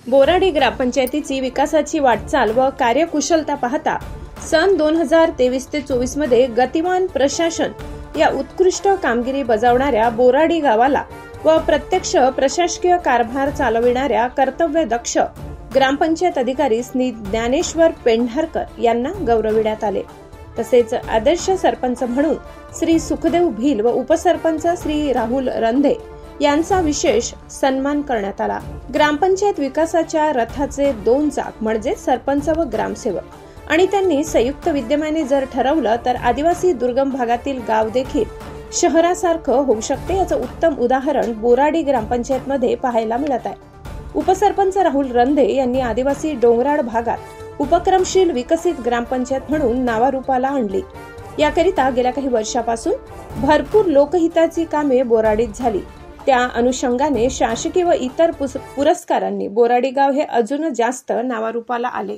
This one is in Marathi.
बोराडी ग्रामपंचायतीची विकासाची वाटचाल व कार्यकुशलता पाहता सन 2023 ते 24 मध्ये गतिमान प्रशासन या उत्कृष्ट कामगिरी बजावणाऱ्या बोराडी गावाला व प्रत्यक्ष प्रशासकीय कारभार चालविणाऱ्या कर्तव्यदक्ष ग्रामपंचायत अधिकारी श्री ज्ञानेश्वर पेंढारकर यांना गौरविण्यात आले। तसेच आदर्श सरपंच म्हणून श्री सुखदेव भील व उपसरपंच श्री राहुल रंधे यांचा विशेष सन्मान करण्यात आला। ग्रामपंचायत विकासाच्या रथाचे 2 चाक म्हणजे सरपंच व ग्रामसेवक आणि त्यांनी संयुक्त विद्यमाने जर ठरवलं तर आदिवासी दुर्गम भागातील गाव देखील शहरासारखं होऊ शकते, याचं उत्तम उदाहरण बोराडी ग्रामपंचायत मध्ये पाहायला मिळत आहे। उपसरपंच राहुल रंधे यांनी आदिवासी डोंगराळ भागात उपक्रमशील विकसित ग्रामपंचायत म्हणून नावारूपाला आणली। याकरिता गेल्या काही वर्षापासून भरपूर लोकहिताची कामे बोराडीत झाली। त्या अनुषंगाने शासकीय व इतर पुरस्कारांनी बोराडी गाव हे अजून जास्त नावारूपाला आले।